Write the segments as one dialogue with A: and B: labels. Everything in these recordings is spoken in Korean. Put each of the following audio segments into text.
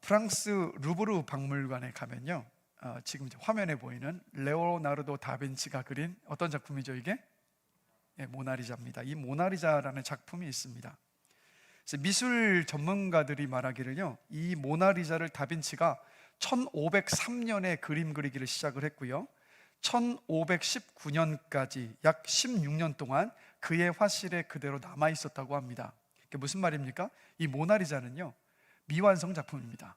A: 프랑스 루브르 박물관에 가면요, 지금 이제 화면에 보이는 레오나르도 다빈치가 그린 어떤 작품이죠 이게? 모나리자입니다. 이 모나리자라는 작품이 있습니다. 그래서 미술 전문가들이 말하기를요, 이 모나리자를 다빈치가 1503년에 그림 그리기를 시작을 했고요, 1519년까지 약 16년 동안 그의 화실에 그대로 남아 있었다고 합니다. 그게 무슨 말입니까? 이 모나리자는요, 미완성 작품입니다.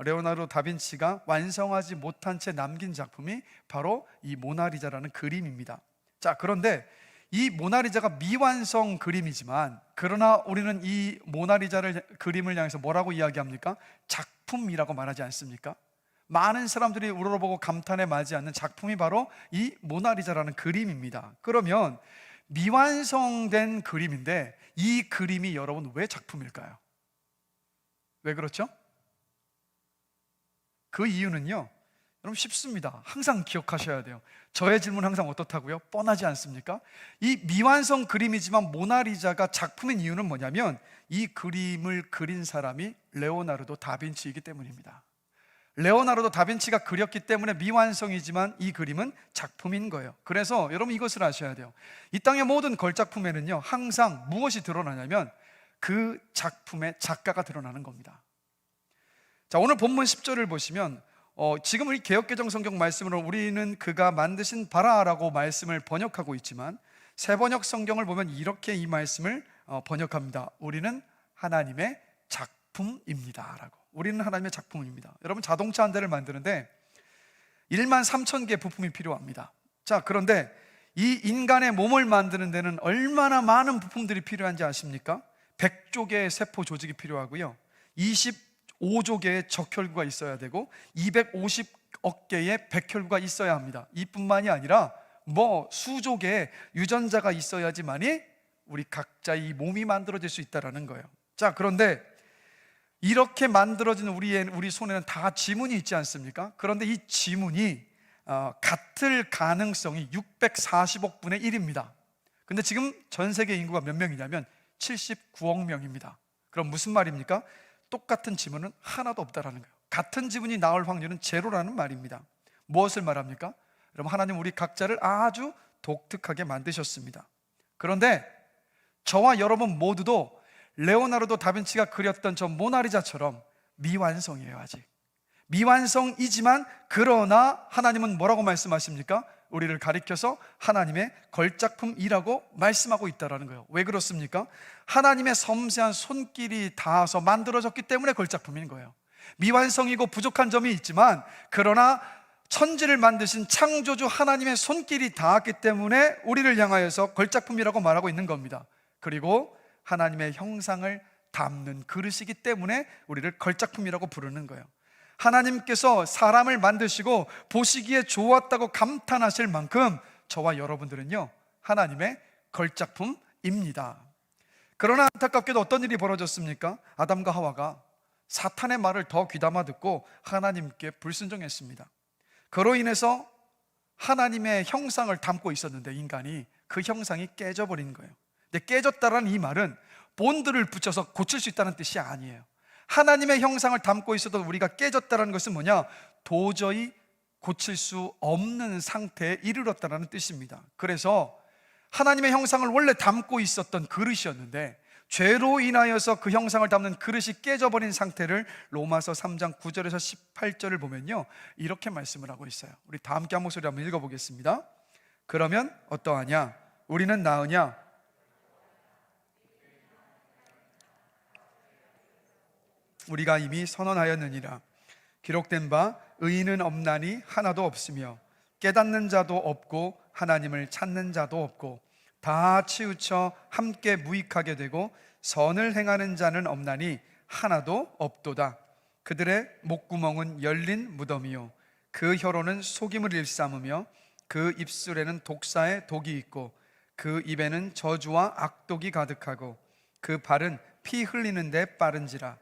A: 레오나르도 다빈치가 완성하지 못한 채 남긴 작품이 바로 이 모나리자라는 그림입니다. 자, 그런데 이 모나리자가 미완성 그림이지만, 그러나 우리는 이 모나리자를 그림을 향해서 뭐라고 이야기합니까? 작품이라고 말하지 않습니까? 많은 사람들이 우러러보고 감탄에 맞지 않는 작품이 바로 이 모나리자라는 그림입니다. 그러면 미완성된 그림인데 이 그림이 여러분 왜 작품일까요? 왜 그렇죠? 그 이유는요, 여러분 쉽습니다. 항상 기억하셔야 돼요. 저의 질문 항상 어떻다고요? 뻔하지 않습니까? 이 미완성 그림이지만 모나리자가 작품인 이유는 뭐냐면, 이 그림을 그린 사람이 레오나르도 다빈치이기 때문입니다. 레오나르도 다빈치가 그렸기 때문에 미완성이지만 이 그림은 작품인 거예요. 그래서 여러분 이것을 아셔야 돼요. 이 땅의 모든 걸작품에는요, 항상 무엇이 드러나냐면 그 작품의 작가가 드러나는 겁니다. 자, 오늘 본문 10절을 보시면 지금 우리 개역개정 성경 말씀으로 우리는 그가 만드신 바라라고 말씀을 번역하고 있지만, 새번역 성경을 보면 이렇게 이 말씀을 번역합니다. 우리는 하나님의 작품입니다 라고. 우리는 하나님의 작품입니다. 여러분, 자동차 한 대를 만드는데 1만 3천 개 부품이 필요합니다. 자, 그런데 이 인간의 몸을 만드는 데는 얼마나 많은 부품들이 필요한지 아십니까? 100조 개의 세포 조직이 필요하고요, 25조 개의 적혈구가 있어야 되고 250억 개의 백혈구가 있어야 합니다. 이뿐만이 아니라 수조 개의 유전자가 있어야지만이 우리 각자의 몸이 만들어질 수 있다는 거예요. 자, 그런데 이렇게 만들어진 우리 손에는 다 지문이 있지 않습니까? 그런데 이 지문이 같을 가능성이 640억 분의 1입니다. 근데 지금 전 세계 인구가 몇 명이냐면 79억 명입니다. 그럼 무슨 말입니까? 똑같은 지문은 하나도 없다라는 거예요. 같은 지문이 나올 확률은 제로라는 말입니다. 무엇을 말합니까? 여러분, 하나님 우리 각자를 아주 독특하게 만드셨습니다. 그런데 저와 여러분 모두도 레오나르도 다빈치가 그렸던 저 모나리자처럼 미완성이에요. 아직 미완성이지만, 그러나 하나님은 뭐라고 말씀하십니까? 우리를 가리켜서 하나님의 걸작품이라고 말씀하고 있다는 거예요. 왜 그렇습니까? 하나님의 섬세한 손길이 닿아서 만들어졌기 때문에 걸작품인 거예요. 미완성이고 부족한 점이 있지만, 그러나 천지를 만드신 창조주 하나님의 손길이 닿았기 때문에 우리를 향하여서 걸작품이라고 말하고 있는 겁니다. 그리고 하나님의 형상을 담는 그릇이기 때문에 우리를 걸작품이라고 부르는 거예요. 하나님께서 사람을 만드시고 보시기에 좋았다고 감탄하실 만큼 저와 여러분들은요, 하나님의 걸작품입니다. 그러나 안타깝게도 어떤 일이 벌어졌습니까? 아담과 하와가 사탄의 말을 더 귀담아 듣고 하나님께 불순종했습니다. 그로 인해서 하나님의 형상을 담고 있었는데 인간이 그 형상이 깨져버린 거예요. 근데 깨졌다라는 이 말은 본드를 붙여서 고칠 수 있다는 뜻이 아니에요. 하나님의 형상을 담고 있어도 우리가 깨졌다는 것은 뭐냐? 도저히 고칠 수 없는 상태에 이르렀다는 뜻입니다. 그래서 하나님의 형상을 원래 담고 있었던 그릇이었는데 죄로 인하여서 그 형상을 담는 그릇이 깨져버린 상태를 로마서 3장 9절에서 18절을 보면요, 이렇게 말씀을 하고 있어요. 우리 다 함께 한 목소리 한번 읽어보겠습니다. 그러면 어떠하냐? 우리는 나으냐? 우리가 이미 선언하였느니라. 기록된 바 의인은 없나니 하나도 없으며 깨닫는 자도 없고 하나님을 찾는 자도 없고 다 치우쳐 함께 무익하게 되고 선을 행하는 자는 없나니 하나도 없도다. 그들의 목구멍은 열린 무덤이요 그 혀로는 속임을 일삼으며 그 입술에는 독사의 독이 있고 그 입에는 저주와 악독이 가득하고 그 발은 피 흘리는 데 빠른지라.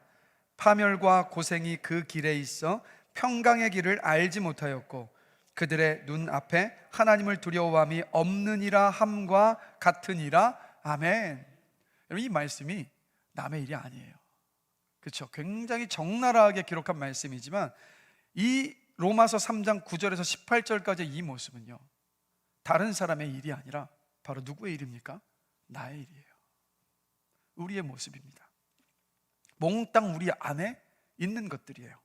A: 파멸과 고생이 그 길에 있어 평강의 길을 알지 못하였고 그들의 눈앞에 하나님을 두려워함이 없느니라 함과 같으니라. 아멘. 여러분, 이 말씀이 남의 일이 아니에요. 그렇죠. 굉장히 적나라하게 기록한 말씀이지만 이 로마서 3장 9절에서 18절까지의 이 모습은요, 다른 사람의 일이 아니라 바로 누구의 일입니까? 나의 일이에요. 우리의 모습입니다. 몽땅 우리 안에 있는 것들이에요.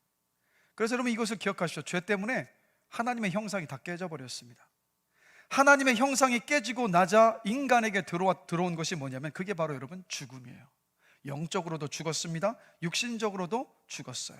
A: 그래서 여러분 이것을 기억하십시오. 죄 때문에 하나님의 형상이 다 깨져버렸습니다. 하나님의 형상이 깨지고 나자 인간에게 들어온 것이 뭐냐면 그게 바로 여러분 죽음이에요. 영적으로도 죽었습니다. 육신적으로도 죽었어요.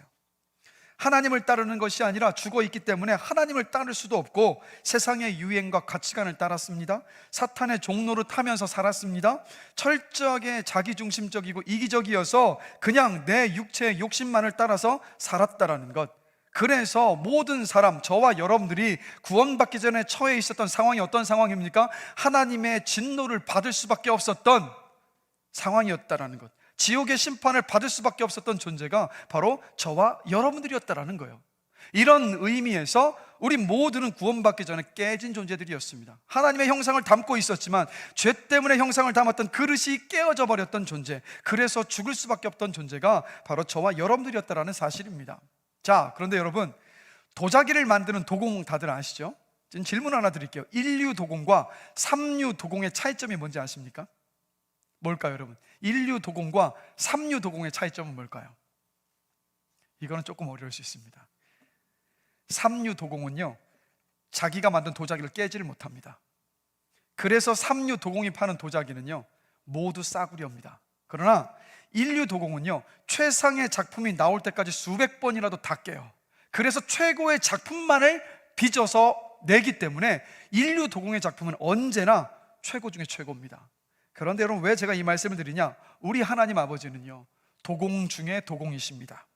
A: 하나님을 따르는 것이 아니라 죽어 있기 때문에 하나님을 따를 수도 없고 세상의 유행과 가치관을 따랐습니다. 사탄의 종로를 타면서 살았습니다. 철저하게 자기중심적이고 이기적이어서 그냥 내 육체의 욕심만을 따라서 살았다라는 것. 그래서 모든 사람, 저와 여러분들이 구원받기 전에 처해 있었던 상황이 어떤 상황입니까? 하나님의 진노를 받을 수밖에 없었던 상황이었다라는 것. 지옥의 심판을 받을 수밖에 없었던 존재가 바로 저와 여러분들이었다라는 거예요. 이런 의미에서 우리 모두는 구원받기 전에 깨진 존재들이었습니다. 하나님의 형상을 담고 있었지만 죄 때문에 형상을 담았던 그릇이 깨어져 버렸던 존재, 그래서 죽을 수밖에 없던 존재가 바로 저와 여러분들이었다라는 사실입니다. 자, 그런데 여러분, 도자기를 만드는 도공 다들 아시죠? 지금 질문 하나 드릴게요. 인류 도공과 삼류 도공의 차이점이 뭔지 아십니까? 뭘까요, 여러분? 인류 도공과 삼류 도공의 차이점은 뭘까요? 이거는 조금 어려울 수 있습니다. 삼류 도공은요, 자기가 만든 도자기를 깨지를 못합니다. 그래서 삼류 도공이 파는 도자기는요, 모두 싸구려입니다. 그러나 인류 도공은요, 최상의 작품이 나올 때까지 수백 번이라도 다 깨요. 그래서 최고의 작품만을 빚어서 내기 때문에 인류 도공의 작품은 언제나 최고 중에 최고입니다. 그런데 여러분, 왜 제가 이 말씀을 드리냐? 우리 하나님 아버지는요, 도공 중에 도공이십니다.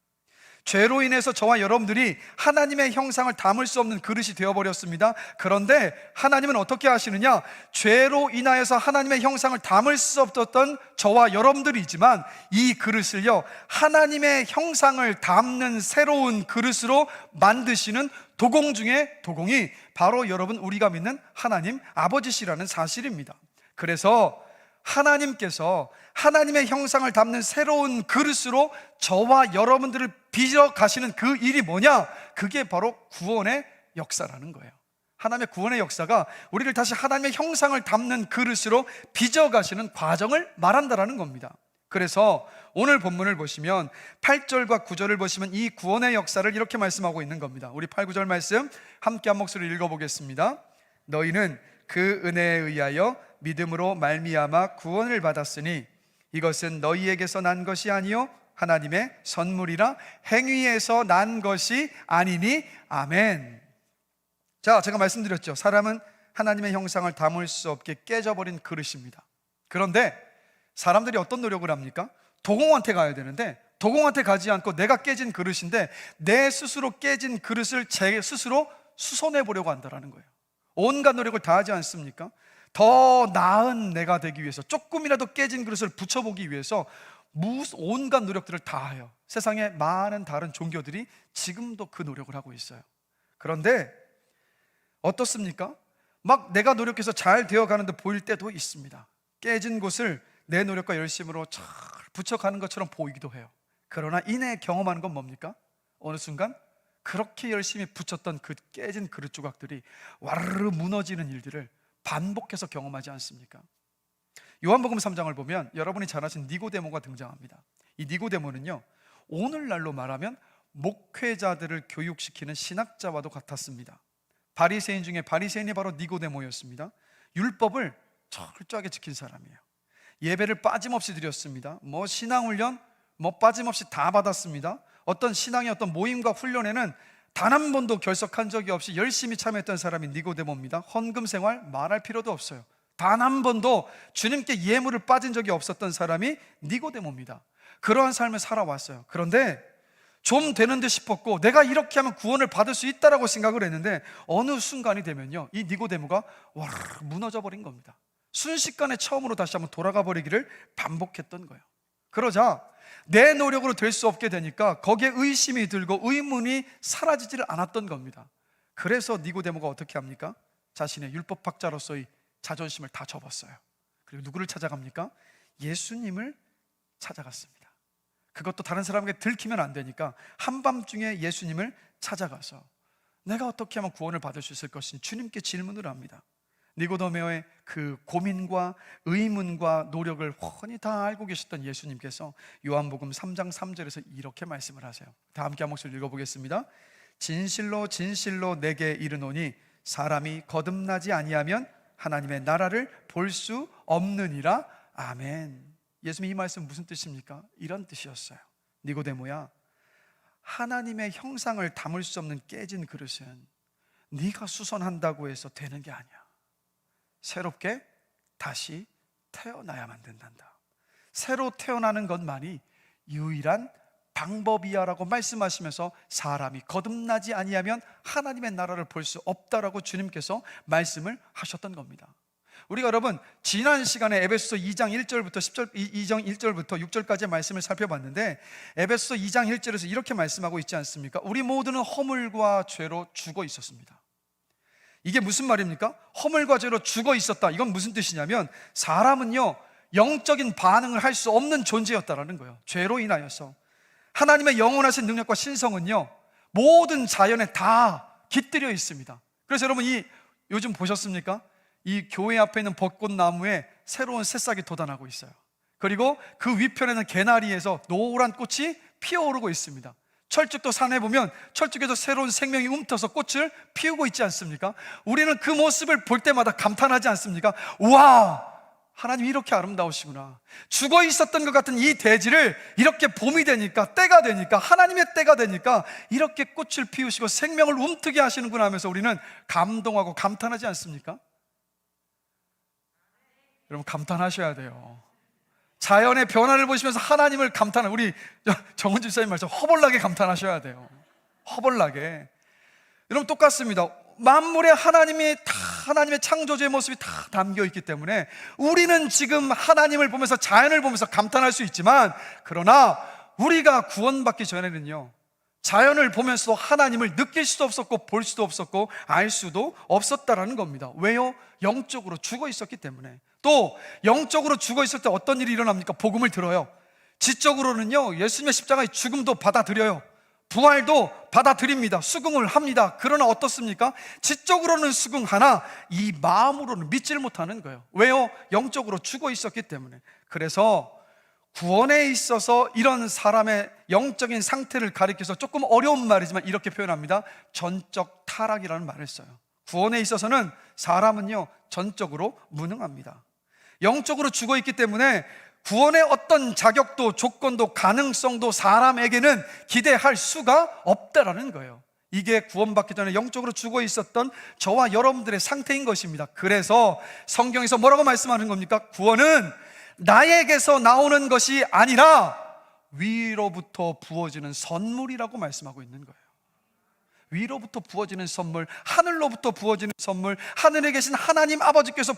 A: 죄로 인해서 저와 여러분들이 하나님의 형상을 담을 수 없는 그릇이 되어버렸습니다. 그런데 하나님은 어떻게 하시느냐? 죄로 인하여서 하나님의 형상을 담을 수 없었던 저와 여러분들이지만 이 그릇을요, 하나님의 형상을 담는 새로운 그릇으로 만드시는 도공 중에 도공이 바로 여러분, 우리가 믿는 하나님 아버지시라는 사실입니다. 그래서 하나님께서 하나님의 형상을 담는 새로운 그릇으로 저와 여러분들을 빚어 가시는 그 일이 뭐냐? 그게 바로 구원의 역사라는 거예요. 하나님의 구원의 역사가 우리를 다시 하나님의 형상을 담는 그릇으로 빚어 가시는 과정을 말한다라는 겁니다. 그래서 오늘 본문을 보시면 8절과 9절을 보시면 이 구원의 역사를 이렇게 말씀하고 있는 겁니다. 우리 8, 9절 말씀 함께 한 목소리로 읽어보겠습니다. 너희는 그 은혜에 의하여 믿음으로 말미암아 구원을 받았으니 이것은 너희에게서 난 것이 아니요 하나님의 선물이라 행위에서 난 것이 아니니 아멘. 자, 제가 말씀드렸죠. 사람은 하나님의 형상을 담을 수 없게 깨져버린 그릇입니다. 그런데 사람들이 어떤 노력을 합니까? 도공한테 가야 되는데 도공한테 가지 않고 내가 깨진 그릇인데 내 스스로 깨진 그릇을 제 스스로 수선해 보려고 한다는 거예요. 온갖 노력을 다하지 않습니까? 더 나은 내가 되기 위해서, 조금이라도 깨진 그릇을 붙여보기 위해서 온갖 노력들을 다해요. 세상에 많은 다른 종교들이 지금도 그 노력을 하고 있어요. 그런데 어떻습니까? 막 내가 노력해서 잘 되어가는 듯 보일 때도 있습니다. 깨진 곳을 내 노력과 열심으로 잘 붙여가는 것처럼 보이기도 해요. 그러나 이내 경험하는 건 뭡니까? 어느 순간 그렇게 열심히 붙였던 그 깨진 그릇 조각들이 와르르 무너지는 일들을 반복해서 경험하지 않습니까? 요한복음 3장을 보면 여러분이 잘 아신 니고데모가 등장합니다. 이 니고데모는요, 오늘날로 말하면 목회자들을 교육시키는 신학자와도 같았습니다. 바리새인 중에 바리새인이 바로 니고데모였습니다. 율법을 철저하게 지킨 사람이에요. 예배를 빠짐없이 드렸습니다. 신앙훈련 빠짐없이 다 받았습니다. 어떤 신앙의 어떤 모임과 훈련에는 단 한 번도 결석한 적이 없이 열심히 참여했던 사람이 니고데모입니다. 헌금 생활 말할 필요도 없어요. 단 한 번도 주님께 예물을 빠진 적이 없었던 사람이 니고데모입니다. 그러한 삶을 살아왔어요. 그런데 좀 되는 듯 싶었고 내가 이렇게 하면 구원을 받을 수 있다라고 생각을 했는데 어느 순간이 되면요, 이 니고데모가 와르르 무너져 버린 겁니다. 순식간에 처음으로 다시 한번 돌아가 버리기를 반복했던 거예요. 그러자 내 노력으로 될 수 없게 되니까 거기에 의심이 들고 의문이 사라지지를 않았던 겁니다. 그래서 니고데모가 어떻게 합니까? 자신의 율법학자로서의 자존심을 다 접었어요. 그리고 누구를 찾아갑니까? 예수님을 찾아갔습니다. 그것도 다른 사람에게 들키면 안 되니까 한밤중에 예수님을 찾아가서 내가 어떻게 하면 구원을 받을 수 있을 것인지 주님께 질문을 합니다. 니고데모의 그 고민과 의문과 노력을 훤히 다 알고 계셨던 예수님께서 요한복음 3장 3절에서 이렇게 말씀을 하세요. 다 함께 한 목소리 읽어보겠습니다. 진실로 진실로 내게 이르노니 사람이 거듭나지 아니하면 하나님의 나라를 볼 수 없느니라. 아멘. 예수님 이 말씀 무슨 뜻입니까? 이런 뜻이었어요. 니고데모야, 하나님의 형상을 담을 수 없는 깨진 그릇은 네가 수선한다고 해서 되는 게 아니야. 새롭게 다시 태어나야만 된단다. 새로 태어나는 것만이 유일한 방법이야 라고 말씀하시면서 사람이 거듭나지 아니하면 하나님의 나라를 볼 수 없다라고 주님께서 말씀을 하셨던 겁니다. 우리가 여러분 지난 시간에 에베소서 2장 1절부터 2장 1절부터 6절까지의 말씀을 살펴봤는데 에베소서 2장 1절에서 이렇게 말씀하고 있지 않습니까? 우리 모두는 허물과 죄로 죽어 있었습니다. 이게 무슨 말입니까? 허물과 죄로 죽어 있었다. 이건 무슨 뜻이냐면 사람은요 영적인 반응을 할 수 없는 존재였다라는 거예요. 죄로 인하여서 하나님의 영원하신 능력과 신성은요 모든 자연에 다 깃들여 있습니다. 그래서 여러분 요즘 보셨습니까? 이 교회 앞에 있는 벚꽃나무에 새로운 새싹이 돋아나고 있어요. 그리고 그 위편에는 개나리에서 노란 꽃이 피어오르고 있습니다. 철쭉도 산에 보면 철쭉에서 새로운 생명이 움터서 꽃을 피우고 있지 않습니까? 우리는 그 모습을 볼 때마다 감탄하지 않습니까? 우와, 하나님 이렇게 아름다우시구나. 죽어 있었던 것 같은 이 대지를 이렇게 봄이 되니까, 때가 되니까, 하나님의 때가 되니까 이렇게 꽃을 피우시고 생명을 움트게 하시는구나 하면서 우리는 감동하고 감탄하지 않습니까? 여러분 감탄하셔야 돼요. 자연의 변화를 보시면서 하나님을 감탄하는, 우리 정은 집사님 말씀 허벌나게 감탄하셔야 돼요. 허벌나게. 여러분 똑같습니다. 만물에 하나님의 창조주의 모습이 다 담겨 있기 때문에 우리는 지금 하나님을 보면서 자연을 보면서 감탄할 수 있지만, 그러나 우리가 구원받기 전에는요 자연을 보면서 하나님을 느낄 수도 없었고 볼 수도 없었고 알 수도 없었다라는 겁니다. 왜요? 영적으로 죽어 있었기 때문에. 또 영적으로 죽어 있을 때 어떤 일이 일어납니까? 복음을 들어요. 지적으로는요 예수님의 십자가의 죽음도 받아들여요. 부활도 받아들입니다. 수긍을 합니다. 그러나 어떻습니까? 지적으로는 수긍하나 이 마음으로는 믿지를 못하는 거예요. 왜요? 영적으로 죽어 있었기 때문에. 그래서 구원에 있어서 이런 사람의 영적인 상태를 가리켜서 조금 어려운 말이지만 이렇게 표현합니다. 전적 타락이라는 말을 써요. 구원에 있어서는 사람은요 전적으로 무능합니다. 영적으로 죽어 있기 때문에 구원의 어떤 자격도 조건도 가능성도 사람에게는 기대할 수가 없다라는 거예요. 이게 구원받기 전에 영적으로 죽어 있었던 저와 여러분들의 상태인 것입니다. 그래서 성경에서 뭐라고 말씀하는 겁니까? 구원은 나에게서 나오는 것이 아니라 위로부터 부어지는 선물이라고 말씀하고 있는 거예요. 위로부터 부어지는 선물, 하늘로부터 부어지는 선물, 하늘에 계신 하나님 아버지께서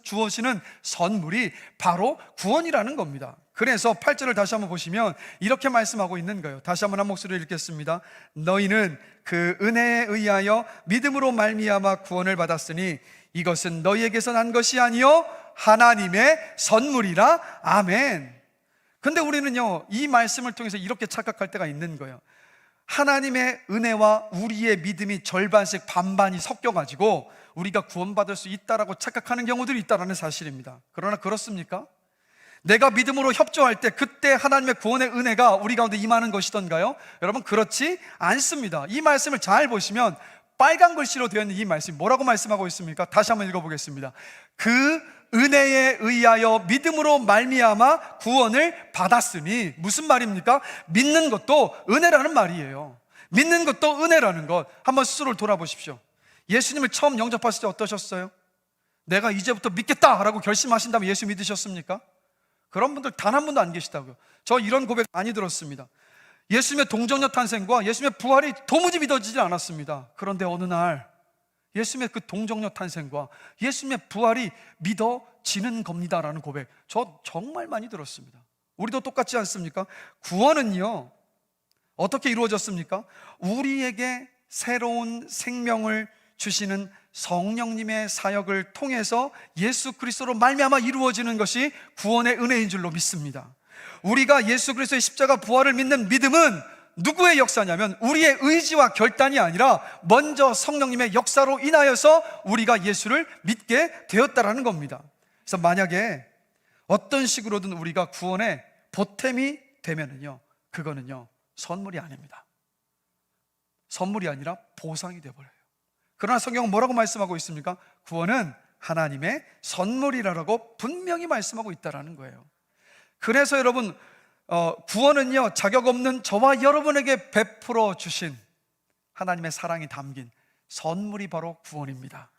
A: 주어지는 선물이 바로 구원이라는 겁니다. 그래서 8절을 다시 한번 보시면 이렇게 말씀하고 있는 거예요. 다시 한번 한 목소리로 읽겠습니다. 너희는 그 은혜에 의하여 믿음으로 말미암아 구원을 받았으니 이것은 너희에게서 난 것이 아니요 하나님의 선물이라. 아멘. 근데 우리는요 이 말씀을 통해서 이렇게 착각할 때가 있는 거예요. 하나님의 은혜와 우리의 믿음이 절반씩 반반이 섞여가지고 우리가 구원받을 수 있다라고 착각하는 경우들이 있다는 사실입니다. 그러나 그렇습니까? 내가 믿음으로 협조할 때 그때 하나님의 구원의 은혜가 우리 가운데 임하는 것이던가요? 여러분 그렇지 않습니다. 이 말씀을 잘 보시면 빨간 글씨로 되어 있는 이 말씀 뭐라고 말씀하고 있습니까? 다시 한번 읽어보겠습니다. 그 은혜에 의하여 믿음으로 말미암아 구원을 받았으니, 무슨 말입니까? 믿는 것도 은혜라는 말이에요. 믿는 것도 은혜라는 것. 한번 스스로를 돌아보십시오. 예수님을 처음 영접하실 때 어떠셨어요? 내가 이제부터 믿겠다라고 결심하신 다음에 예수 믿으셨습니까? 그런 분들 단 한 분도 안 계시다고요. 저 이런 고백 많이 들었습니다. 예수님의 동정녀 탄생과 예수님의 부활이 도무지 믿어지지 않았습니다. 그런데 어느 날 예수님의 그 동정녀 탄생과 예수님의 부활이 믿어지는 겁니다라는 고백 저 정말 많이 들었습니다. 우리도 똑같지 않습니까? 구원은요 어떻게 이루어졌습니까? 우리에게 새로운 생명을 주시는 성령님의 사역을 통해서 예수 그리스도로 말미암아 이루어지는 것이 구원의 은혜인 줄로 믿습니다. 우리가 예수 그리스도의 십자가 부활을 믿는 믿음은 누구의 역사냐면 우리의 의지와 결단이 아니라 먼저 성령님의 역사로 인하여서 우리가 예수를 믿게 되었다라는 겁니다. 그래서 만약에 어떤 식으로든 우리가 구원의 보탬이 되면은요, 그거는요 선물이 아닙니다. 선물이 아니라 보상이 되어버려요. 그러나 성경은 뭐라고 말씀하고 있습니까? 구원은 하나님의 선물이라고 분명히 말씀하고 있다는 거예요. 그래서 여러분, 구원은요 자격 없는 저와 여러분에게 베풀어 주신 하나님의 사랑이 담긴 선물이 바로 구원입니다.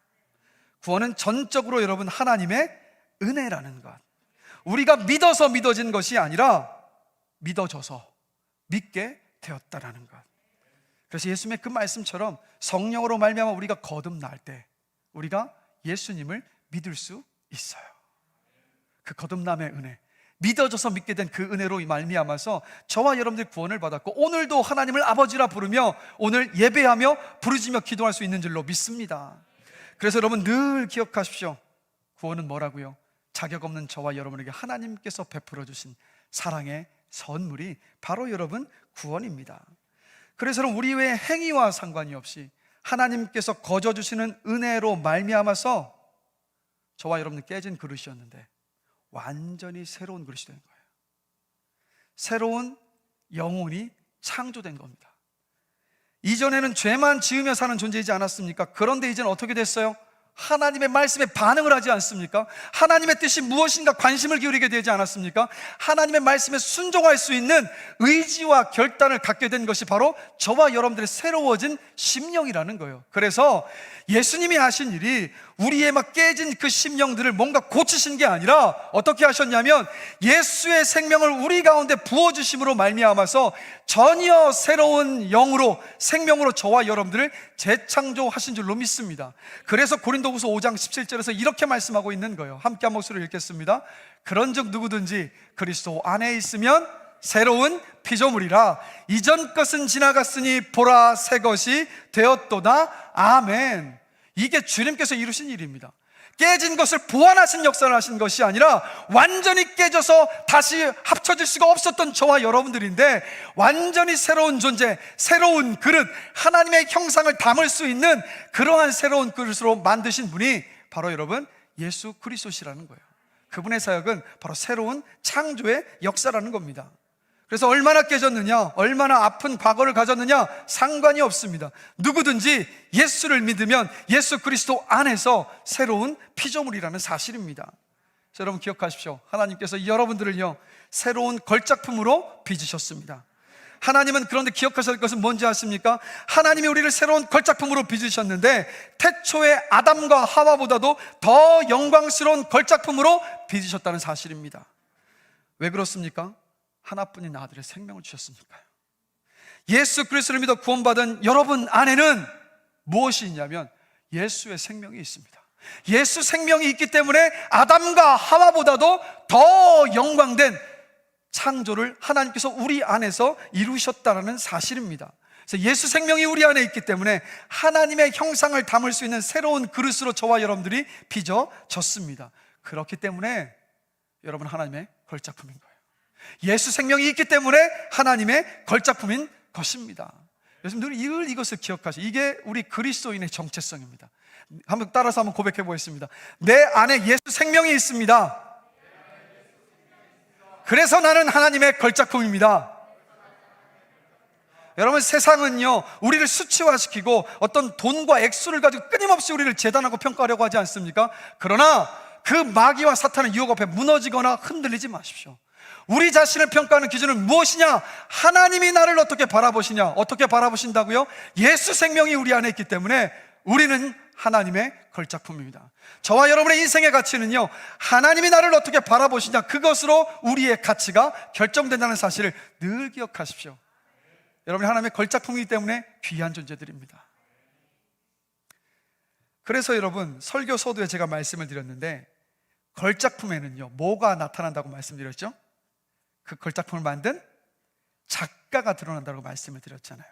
A: 구원은 전적으로 여러분 하나님의 은혜라는 것, 우리가 믿어서 믿어진 것이 아니라 믿어져서 믿게 되었다라는 것. 그래서 예수님의 그 말씀처럼 성령으로 말미암아 우리가 거듭날 때 우리가 예수님을 믿을 수 있어요. 그 거듭남의 은혜, 믿어져서 믿게 된 그 은혜로 말미암아서 저와 여러분들이 구원을 받았고 오늘도 하나님을 아버지라 부르며 오늘 예배하며 부르짖며 기도할 수 있는 줄로 믿습니다. 그래서 여러분 늘 기억하십시오. 구원은 뭐라고요? 자격 없는 저와 여러분에게 하나님께서 베풀어 주신 사랑의 선물이 바로 여러분 구원입니다. 그래서 우리의 행위와 상관이 없이 하나님께서 거저 주시는 은혜로 말미암아서 저와 여러분은 깨진 그릇이었는데 완전히 새로운 그릇이 된 거예요. 새로운 영혼이 창조된 겁니다. 이전에는 죄만 지으며 사는 존재이지 않았습니까? 그런데 이제는 어떻게 됐어요? 하나님의 말씀에 반응을 하지 않습니까? 하나님의 뜻이 무엇인가 관심을 기울이게 되지 않았습니까? 하나님의 말씀에 순종할 수 있는 의지와 결단을 갖게 된 것이 바로 저와 여러분들의 새로워진 심령이라는 거예요. 그래서 예수님이 하신 일이 우리의 막 깨진 그 심령들을 뭔가 고치신 게 아니라 어떻게 하셨냐면 예수의 생명을 우리 가운데 부어주심으로 말미암아서 전혀 새로운 영으로, 생명으로 저와 여러분들을 재창조하신 줄로 믿습니다. 그래서 고린도후서 5장 17절에서 이렇게 말씀하고 있는 거예요. 함께 한 목소리로 읽겠습니다. 그런즉 누구든지 그리스도 안에 있으면 새로운 피조물이라, 이전 것은 지나갔으니 보라 새 것이 되었도다. 아멘. 이게 주님께서 이루신 일입니다. 깨진 것을 보완하신 역사를 하신 것이 아니라 완전히 깨져서 다시 합쳐질 수가 없었던 저와 여러분들인데 완전히 새로운 존재, 새로운 그릇, 하나님의 형상을 담을 수 있는 그러한 새로운 그릇으로 만드신 분이 바로 여러분 예수 그리스도시라는 거예요. 그분의 사역은 바로 새로운 창조의 역사라는 겁니다. 그래서 얼마나 깨졌느냐, 얼마나 아픈 과거를 가졌느냐 상관이 없습니다. 누구든지 예수를 믿으면 예수 그리스도 안에서 새로운 피조물이라는 사실입니다. 여러분 기억하십시오. 하나님께서 여러분들을요 새로운 걸작품으로 빚으셨습니다. 하나님은 그런데 기억하셔야 할 것은 뭔지 아십니까? 하나님이 우리를 새로운 걸작품으로 빚으셨는데 태초의 아담과 하와보다도 더 영광스러운 걸작품으로 빚으셨다는 사실입니다. 왜 그렇습니까? 하나뿐인 아들의 생명을 주셨으니까요. 예수 그리스도를 믿어 구원받은 여러분 안에는 무엇이 있냐면 예수의 생명이 있습니다. 예수 생명이 있기 때문에 아담과 하와보다도 더 영광된 창조를 하나님께서 우리 안에서 이루셨다는 사실입니다. 그래서 예수 생명이 우리 안에 있기 때문에 하나님의 형상을 담을 수 있는 새로운 그릇으로 저와 여러분들이 빚어졌습니다. 그렇기 때문에 여러분 하나님의 걸작품인 거예요. 예수 생명이 있기 때문에 하나님의 걸작품인 것입니다. 그래서 늘 이것을 기억하시오. 이게 우리 그리스도인의 정체성입니다. 한번 따라서 한번 고백해 보겠습니다. 내 안에 예수 생명이 있습니다. 그래서 나는 하나님의 걸작품입니다. 여러분 세상은요 우리를 수치화시키고 어떤 돈과 액수를 가지고 끊임없이 우리를 재단하고 평가하려고 하지 않습니까? 그러나 그 마귀와 사탄의 유혹 앞에 무너지거나 흔들리지 마십시오. 우리 자신을 평가하는 기준은 무엇이냐? 하나님이 나를 어떻게 바라보시냐? 어떻게 바라보신다고요? 예수 생명이 우리 안에 있기 때문에 우리는 하나님의 걸작품입니다. 저와 여러분의 인생의 가치는요 하나님이 나를 어떻게 바라보시냐, 그것으로 우리의 가치가 결정된다는 사실을 늘 기억하십시오. 여러분이 하나님의 걸작품이기 때문에 귀한 존재들입니다. 그래서 여러분 설교 서두에 제가 말씀을 드렸는데 걸작품에는요 뭐가 나타난다고 말씀드렸죠? 그 걸작품을 만든 작가가 드러난다고 말씀을 드렸잖아요.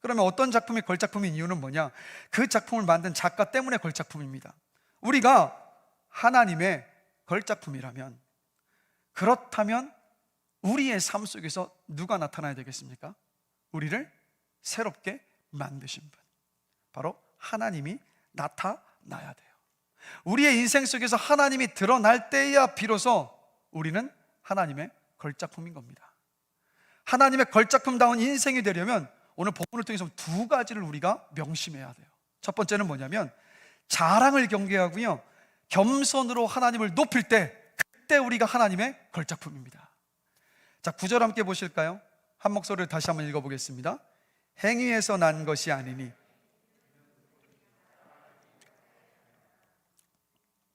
A: 그러면 어떤 작품이 걸작품인 이유는 뭐냐? 그 작품을 만든 작가 때문에 걸작품입니다. 우리가 하나님의 걸작품이라면, 그렇다면 우리의 삶 속에서 누가 나타나야 되겠습니까? 우리를 새롭게 만드신 분, 바로 하나님이 나타나야 돼요. 우리의 인생 속에서 하나님이 드러날 때야 비로소 우리는 하나님의 걸작품인 겁니다. 하나님의 걸작품다운 인생이 되려면 오늘 본문을 통해서 두 가지를 우리가 명심해야 돼요. 첫 번째는 뭐냐면 자랑을 경계하고요, 겸손으로 하나님을 높일 때, 그때 우리가 하나님의 걸작품입니다. 자, 9절 함께 보실까요? 한 목소리를 다시 한번 읽어보겠습니다. 행위에서 난 것이 아니니.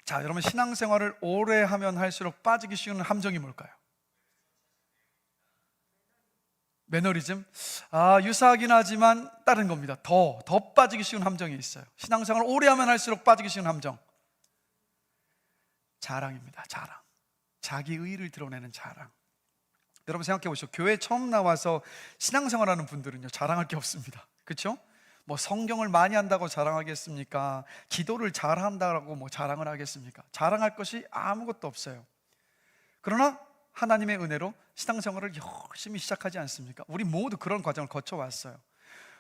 A: 자, 여러분, 신앙생활을 오래 하면 할수록 빠지기 쉬운 함정이 뭘까요? 매너리즘? 유사하긴 하지만 다른 겁니다. 더 빠지기 쉬운 함정이 있어요. 신앙생활을 오래 하면 할수록 빠지기 쉬운 함정, 자랑입니다. 자랑. 자기 의의를 드러내는 자랑. 여러분 생각해 보시죠. 교회 처음 나와서 신앙생활하는 분들은요, 자랑할 게 없습니다. 그렇죠? 뭐 성경을 많이 한다고 자랑하겠습니까? 기도를 잘한다고 뭐 자랑을 하겠습니까? 자랑할 것이 아무것도 없어요. 그러나 하나님의 은혜로 신앙생활을 열심히 시작하지 않습니까? 우리 모두 그런 과정을 거쳐왔어요.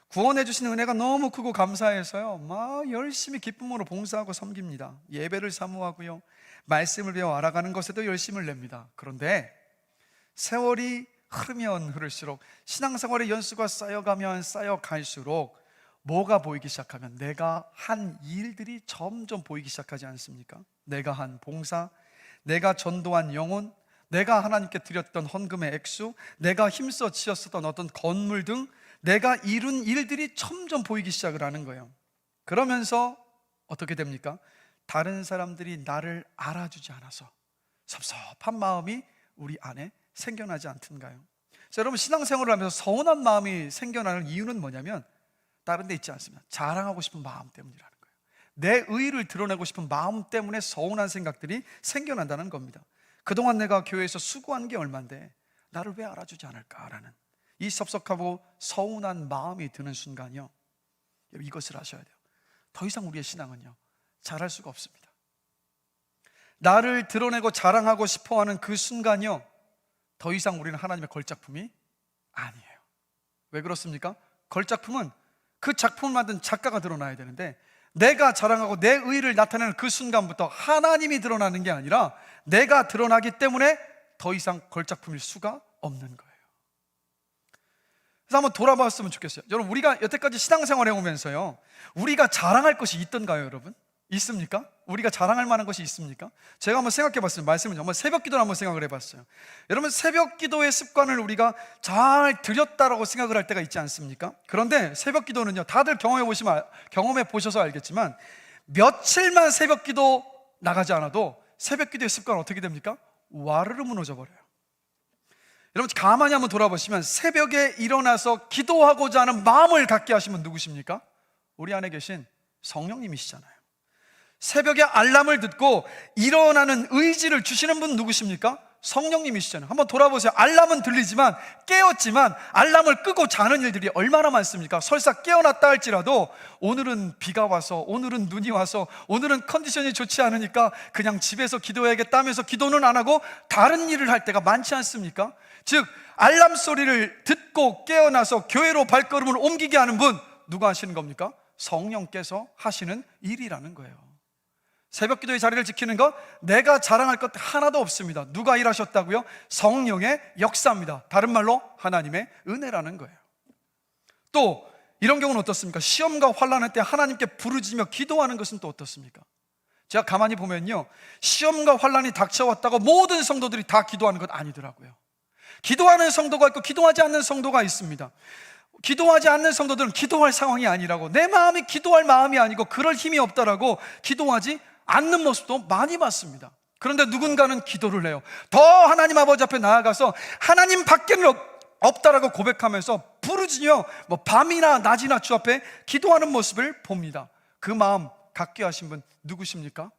A: 구원해 주신 은혜가 너무 크고 감사해서요, 막 열심히 기쁨으로 봉사하고 섬깁니다. 예배를 사모하고요, 말씀을 배워 알아가는 것에도 열심을 냅니다. 그런데 세월이 흐르면 흐를수록, 신앙생활의 연수가 쌓여가면 쌓여갈수록 뭐가 보이기 시작하면 내가 한 일들이 점점 보이기 시작하지 않습니까? 내가 한 봉사, 내가 전도한 영혼, 내가 하나님께 드렸던 헌금의 액수, 내가 힘써 지었었던 어떤 건물 등 내가 이룬 일들이 점점 보이기 시작을 하는 거예요. 그러면서 어떻게 됩니까? 다른 사람들이 나를 알아주지 않아서 섭섭한 마음이 우리 안에 생겨나지 않던가요? 자, 여러분, 신앙생활을 하면서 서운한 마음이 생겨나는 이유는 뭐냐면 다른 데 있지 않습니다. 자랑하고 싶은 마음 때문이라는 거예요. 내 의의를 드러내고 싶은 마음 때문에 서운한 생각들이 생겨난다는 겁니다. 그동안 내가 교회에서 수고한 게 얼만데 나를 왜 알아주지 않을까라는 이 섭섭하고 서운한 마음이 드는 순간이요, 이것을 아셔야 돼요. 더 이상 우리의 신앙은요, 잘할 수가 없습니다. 나를 드러내고 자랑하고 싶어하는 그 순간이요, 더 이상 우리는 하나님의 걸작품이 아니에요. 왜 그렇습니까? 걸작품은 그 작품을 만든 작가가 드러나야 되는데, 내가 자랑하고 내 의의를 나타내는 그 순간부터 하나님이 드러나는 게 아니라 내가 드러나기 때문에 더 이상 걸작품일 수가 없는 거예요. 그래서 한번 돌아봤으면 좋겠어요. 여러분, 우리가 여태까지 신앙생활 해오면서요, 우리가 자랑할 것이 있던가요, 여러분? 있습니까? 우리가 자랑할 만한 것이 있습니까? 제가 한번 생각해 봤어요. 말씀은 정말 새벽 기도를 한번 생각을 해봤어요. 여러분, 새벽 기도의 습관을 우리가 잘 들였다라고 생각을 할 때가 있지 않습니까? 그런데 새벽 기도는요, 다들 경험해 보셔서 알겠지만 며칠만 새벽 기도 나가지 않아도 새벽 기도의 습관은 어떻게 됩니까? 와르르 무너져 버려요. 여러분, 가만히 한번 돌아보시면 새벽에 일어나서 기도하고자 하는 마음을 갖게 하신 분 누구십니까? 우리 안에 계신 성령님이시잖아요. 새벽에 알람을 듣고 일어나는 의지를 주시는 분 누구십니까? 성령님이시잖아요. 한번 돌아보세요. 알람은 들리지만, 깨었지만 알람을 끄고 자는 일들이 얼마나 많습니까? 설사 깨어났다 할지라도 오늘은 비가 와서, 오늘은 눈이 와서, 오늘은 컨디션이 좋지 않으니까 그냥 집에서 기도해야겠다 하면서 기도는 안 하고 다른 일을 할 때가 많지 않습니까? 즉, 알람 소리를 듣고 깨어나서 교회로 발걸음을 옮기게 하는 분 누가 하시는 겁니까? 성령께서 하시는 일이라는 거예요. 새벽 기도의 자리를 지키는 것, 내가 자랑할 것 하나도 없습니다. 누가 일하셨다고요? 성령의 역사입니다. 다른 말로 하나님의 은혜라는 거예요. 또 이런 경우는 어떻습니까? 시험과 환난할 때 하나님께 부르짖으며 기도하는 것은 또 어떻습니까? 제가 가만히 보면요, 시험과 환난이 닥쳐왔다고 모든 성도들이 다 기도하는 것 아니더라고요. 기도하는 성도가 있고 기도하지 않는 성도가 있습니다. 기도하지 않는 성도들은 기도할 상황이 아니라고, 내 마음이 기도할 마음이 아니고 그럴 힘이 없다라고 기도하지 않는 모습도 많이 봤습니다. 그런데 누군가는 기도를 해요. 더 하나님 아버지 앞에 나아가서 하나님 밖에는 없다라고 고백하면서 부르짖으며 밤이나 낮이나 주 앞에 기도하는 모습을 봅니다. 그 마음 갖게 하신 분 누구십니까?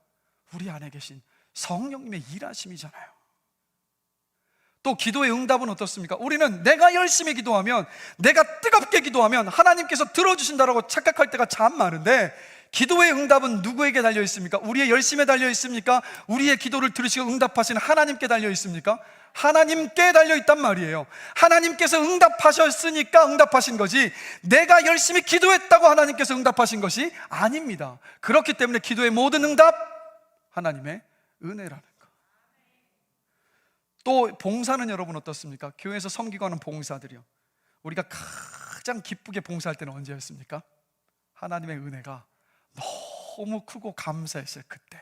A: 우리 안에 계신 성령님의 일하심이잖아요. 또 기도의 응답은 어떻습니까? 우리는 내가 열심히 기도하면, 내가 뜨겁게 기도하면 하나님께서 들어주신다라고 착각할 때가 참 많은데, 기도의 응답은 누구에게 달려 있습니까? 우리의 열심에 달려 있습니까? 우리의 기도를 들으시고 응답하시는 하나님께 달려 있습니까? 하나님께 달려있단 말이에요. 하나님께서 응답하셨으니까 응답하신 거지, 내가 열심히 기도했다고 하나님께서 응답하신 것이 아닙니다. 그렇기 때문에 기도의 모든 응답, 하나님의 은혜라는 거. 또 봉사는 여러분 어떻습니까? 교회에서 섬기고 하는 봉사들이요, 우리가 가장 기쁘게 봉사할 때는 언제였습니까? 하나님의 은혜가 너무 크고 감사했어요, 그때.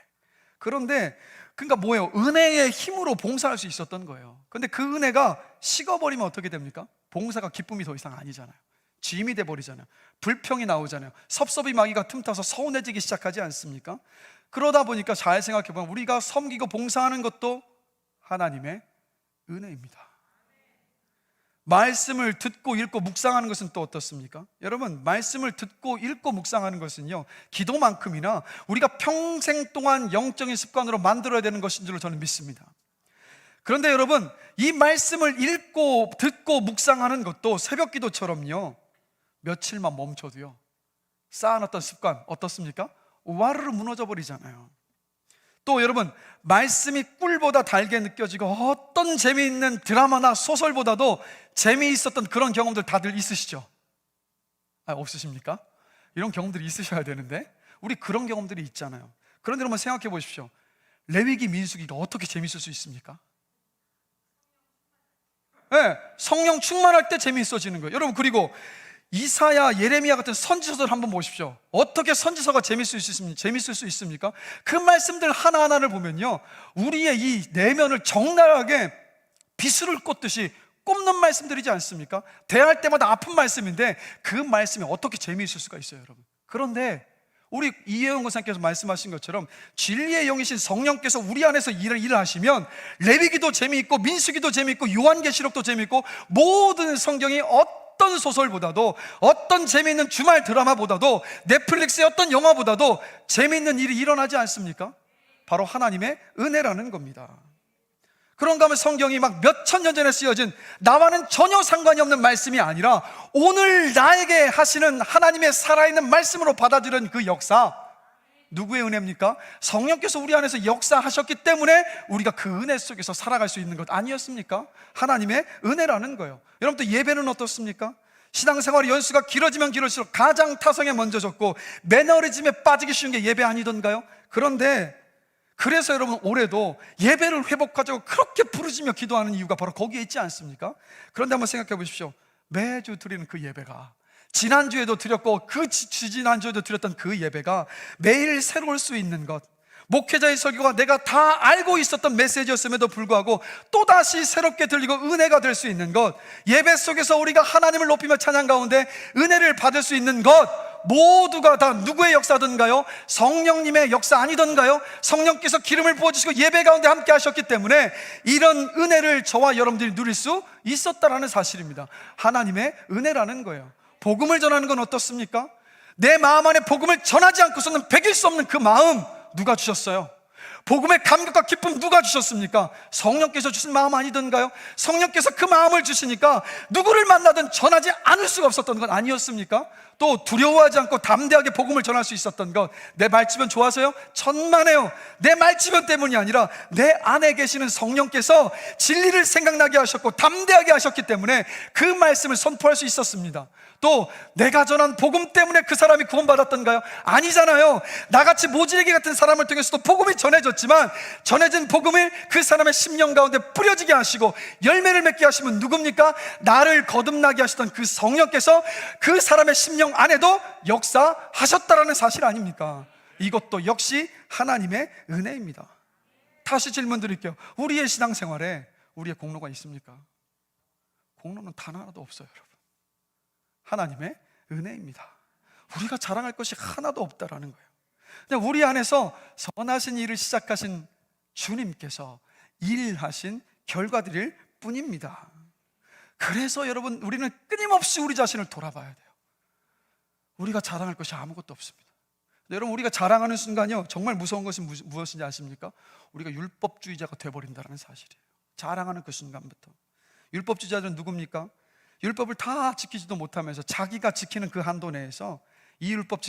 A: 그런데 그러니까 뭐예요? 은혜의 힘으로 봉사할 수 있었던 거예요. 근데 그 은혜가 식어버리면 어떻게 됩니까? 봉사가 기쁨이 더 이상 아니잖아요. 짐이 돼버리잖아요. 불평이 나오잖아요. 섭섭이 마귀가 틈타서 서운해지기 시작하지 않습니까? 그러다 보니까 잘 생각해보면 우리가 섬기고 봉사하는 것도 하나님의 은혜입니다. 말씀을 듣고 읽고 묵상하는 것은 또 어떻습니까? 여러분, 말씀을 듣고 읽고 묵상하는 것은요, 기도만큼이나 우리가 평생 동안 영적인 습관으로 만들어야 되는 것인 줄로 저는 믿습니다. 그런데 여러분, 이 말씀을 읽고 듣고 묵상하는 것도 새벽 기도처럼요, 며칠만 멈춰도요, 쌓아놨던 습관 어떻습니까? 와르르 무너져 버리잖아요. 또 여러분, 말씀이 꿀보다 달게 느껴지고 어떤 재미있는 드라마나 소설보다도 재미있었던 그런 경험들 다들 있으시죠? 없으십니까? 이런 경험들이 있으셔야 되는데 우리 그런 경험들이 있잖아요. 그런데 여러분 생각해 보십시오. 레위기, 민수기가 어떻게 재미있을 수 있습니까? 네, 성령 충만할 때 재미있어지는 거예요. 여러분, 그리고 이사야, 예레미야 같은 선지서들 한번 보십시오. 어떻게 선지서가 재밌을 수 있습니까? 그 말씀들 하나하나를 보면요, 우리의 이 내면을 적나라하게 비수를 꽂듯이 꼽는 말씀들이지 않습니까? 대할 때마다 아픈 말씀인데 그 말씀이 어떻게 재미있을 수가 있어요, 여러분. 그런데 우리 이혜영 권사님께서 말씀하신 것처럼 진리의 영이신 성령께서 우리 안에서 일을 하시면 레위기도 재미있고 민수기도 재미있고 요한계시록도 재미있고 모든 성경이 어떤 소설보다도, 어떤 재미있는 주말 드라마보다도, 넷플릭스의 어떤 영화보다도 재미있는 일이 일어나지 않습니까? 바로 하나님의 은혜라는 겁니다. 그런가 하면 성경이 막 몇천 년 전에 쓰여진 나와는 전혀 상관이 없는 말씀이 아니라 오늘 나에게 하시는 하나님의 살아있는 말씀으로 받아들인 그 역사, 누구의 은혜입니까? 성령께서 우리 안에서 역사하셨기 때문에 우리가 그 은혜 속에서 살아갈 수 있는 것 아니었습니까? 하나님의 은혜라는 거예요. 여러분, 또 예배는 어떻습니까? 신앙생활의 연수가 길어지면 길어질수록 가장 타성에 먼저 졌고 매너리즘에 빠지기 쉬운 게 예배 아니던가요? 그런데 그래서 여러분, 올해도 예배를 회복하자고 그렇게 부르짖며 기도하는 이유가 바로 거기에 있지 않습니까? 그런데 한번 생각해 보십시오. 매주 드리는 그 예배가, 지난주에도 드렸고 그 지지난주에도 드렸던 그 예배가 매일 새로울 수 있는 것, 목회자의 설교가 내가 다 알고 있었던 메시지였음에도 불구하고 또다시 새롭게 들리고 은혜가 될 수 있는 것, 예배 속에서 우리가 하나님을 높이며 찬양 가운데 은혜를 받을 수 있는 것, 모두가 다 누구의 역사든가요? 성령님의 역사 아니던가요? 성령께서 기름을 부어주시고 예배 가운데 함께 하셨기 때문에 이런 은혜를 저와 여러분들이 누릴 수 있었다라는 사실입니다. 하나님의 은혜라는 거예요. 복음을 전하는 건 어떻습니까? 내 마음 안에 복음을 전하지 않고서는 배길 수 없는 그 마음, 누가 주셨어요? 복음의 감격과 기쁨 누가 주셨습니까? 성령께서 주신 마음 아니던가요? 성령께서 그 마음을 주시니까 누구를 만나든 전하지 않을 수가 없었던 건 아니었습니까? 또 두려워하지 않고 담대하게 복음을 전할 수 있었던 것, 내 말주변 좋아서요? 천만에요. 내 말주변 때문이 아니라 내 안에 계시는 성령께서 진리를 생각나게 하셨고 담대하게 하셨기 때문에 그 말씀을 선포할 수 있었습니다. 또 내가 전한 복음 때문에 그 사람이 구원받았던가요? 아니잖아요. 나같이 모지레기 같은 사람을 통해서도 복음이 전해졌지만 전해진 복음을 그 사람의 심령 가운데 뿌려지게 하시고 열매를 맺게 하시면 누굽니까? 나를 거듭나게 하시던 그 성령께서 그 사람의 심령 안에도 역사하셨다라는 사실 아닙니까? 이것도 역시 하나님의 은혜입니다. 다시 질문 드릴게요. 우리의 신앙생활에 우리의 공로가 있습니까? 공로는 단 하나도 없어요, 여러분. 하나님의 은혜입니다. 우리가 자랑할 것이 하나도 없다라는 거예요. 그냥 우리 안에서 선하신 일을 시작하신 주님께서 일하신 결과들일 뿐입니다. 그래서 여러분, 우리는 끊임없이 우리 자신을 돌아봐야 돼요. 우리가 자랑할 것이 아무것도 없습니다. 여러분, 우리가 자랑하는 순간요, 정말 무서운 것이 무엇인지 아십니까? 우리가 율법주의자가 돼버린다는 사실이에요. 자랑하는 그 순간부터. 율법주의자들은 누굽니까? 율법을 다 지키지도 못하면서 자기가 지키는 그 한도 내에서 이 율법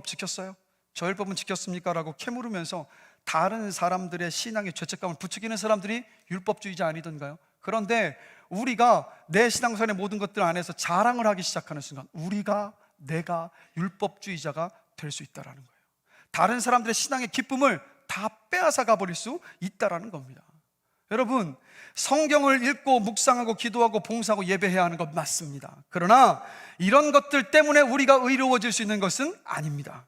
A: 지켰어요? 저 율법은 지켰습니까? 라고 캐물으면서 다른 사람들의 신앙의 죄책감을 부추기는 사람들이 율법주의자 아니던가요? 그런데 우리가 내 신앙생활의 모든 것들 안에서 자랑을 하기 시작하는 순간 내가 율법주의자가 될 수 있다는 거예요. 다른 사람들의 신앙의 기쁨을 다 빼앗아 가버릴 수 있다는 겁니다. 여러분, 성경을 읽고 묵상하고 기도하고 봉사하고 예배해야 하는 것 맞습니다. 그러나 이런 것들 때문에 우리가 의로워질 수 있는 것은 아닙니다.